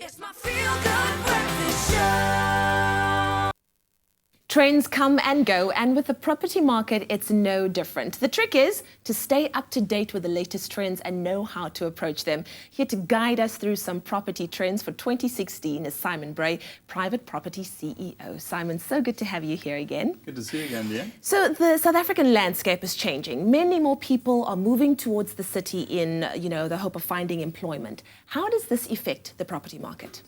It's my feel-good breakfast show. Trends come and go, and with the property market, it's no different. The trick is to stay up to date with the latest trends and know how to approach them. Here to guide us through some property trends for 2016 is Simon Bray, Private Property CEO. Simon, so good to have you here again. Good to see you again, dear. So the South African landscape is changing. Many more people are moving towards the city in, the hope of finding employment. How does this affect the property market?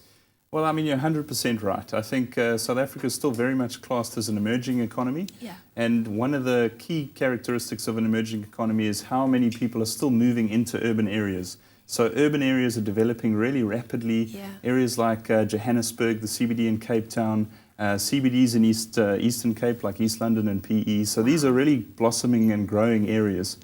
Well, I mean, you're 100% right. I think South Africa is still very much classed as an emerging economy. Yeah. And one of the key characteristics of an emerging economy is how many people are still moving into urban areas. So urban areas are developing really rapidly. Yeah. Areas like Johannesburg, the CBD in Cape Town, CBDs in Eastern Cape like East London and PE. So these are really blossoming and growing areas.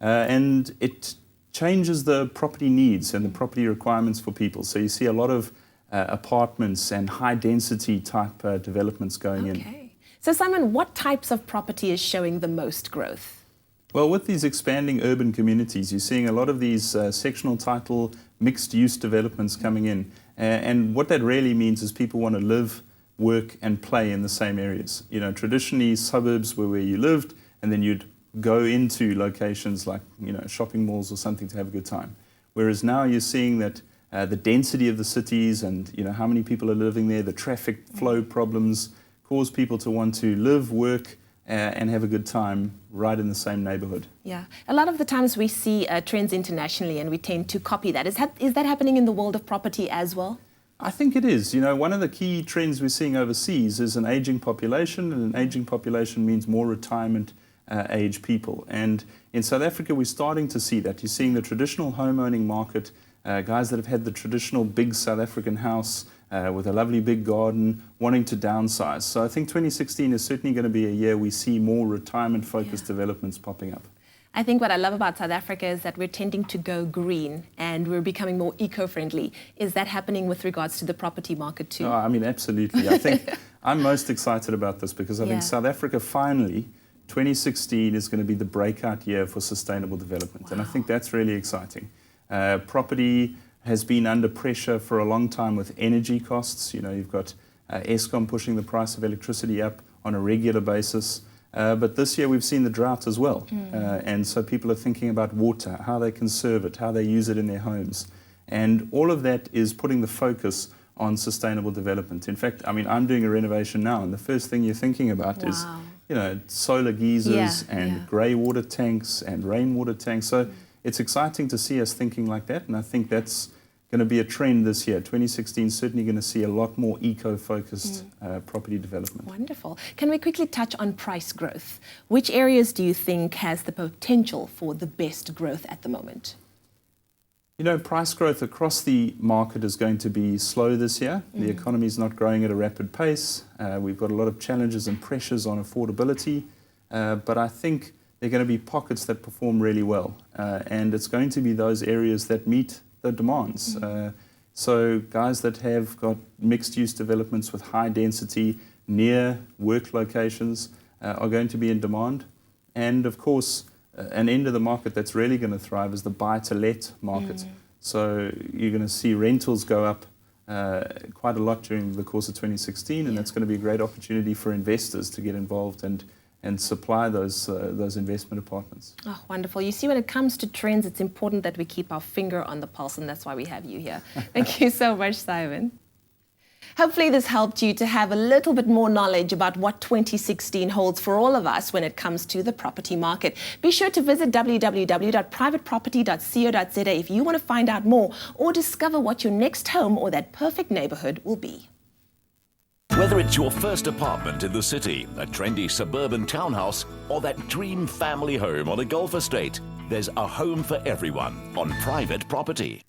And it changes the property needs and the property requirements for people. So you see a lot of apartments and high-density type developments going in. Okay. So Simon, what types of property is showing the most growth? Well, with these expanding urban communities, you're seeing a lot of these sectional title, mixed-use developments coming in. And what that really means is people want to live, work, and play in the same areas. You know, traditionally, suburbs were where you lived, and then you'd go into locations like, shopping malls or something to have a good time. Whereas now you're seeing that the density of the cities and how many people are living there, the traffic flow problems cause people to want to live, work, and have a good time right in the same neighborhood. Yeah, a lot of the times we see trends internationally and we tend to copy that. Is that happening in the world of property as well? I think it is. One of the key trends we're seeing overseas is an aging population, and an aging population means more retirement age people. And in South Africa, we're starting to see that. You're seeing the traditional home owning market, guys that have had the traditional big South African house with a lovely big garden, wanting to downsize. So I think 2016 is certainly going to be a year we see more retirement-focused developments popping up. I think what I love about South Africa is that we're tending to go green and we're becoming more eco-friendly. Is that happening with regards to the property market too? Oh, I mean, absolutely. I think I'm most excited about this because I think South Africa finally, 2016 is going to be the breakout year for sustainable development. Wow. And I think that's really exciting. Property has been under pressure for a long time with energy costs. You've got Eskom pushing the price of electricity up on a regular basis. But this year we've seen the drought as well. And so people are thinking about water, how they conserve it, how they use it in their homes. And all of that is putting the focus on sustainable development. In fact, I mean, I'm doing a renovation now, and the first thing you're thinking about is, solar geysers and grey water tanks and rainwater tanks. So it's exciting to see us thinking like that, and I think that's going to be a trend this year. 2016 is certainly going to see a lot more eco-focused property development. Wonderful. Can we quickly touch on price growth? Which areas do you think has the potential for the best growth at the moment? Price growth across the market is going to be slow this year. The economy is not growing at a rapid pace. We've got a lot of challenges and pressures on affordability, but I think there are going to be pockets that perform really well, and it's going to be those areas that meet the demands. So guys that have got mixed-use developments with high density near work locations are going to be in demand. And of course, an end of the market that's really going to thrive is the buy-to-let market. So you're going to see rentals go up quite a lot during the course of 2016, and that's going to be a great opportunity for investors to get involved and supply those investment apartments. Oh, wonderful. You see, when it comes to trends, it's important that we keep our finger on the pulse, and that's why we have you here. Thank you so much, Simon. Hopefully this helped you to have a little bit more knowledge about what 2016 holds for all of us when it comes to the property market. Be sure to visit www.privateproperty.co.za if you want to find out more or discover what your next home or that perfect neighborhood will be. Whether it's your first apartment in the city, a trendy suburban townhouse, or that dream family home on a golf estate, there's a home for everyone on Private Property.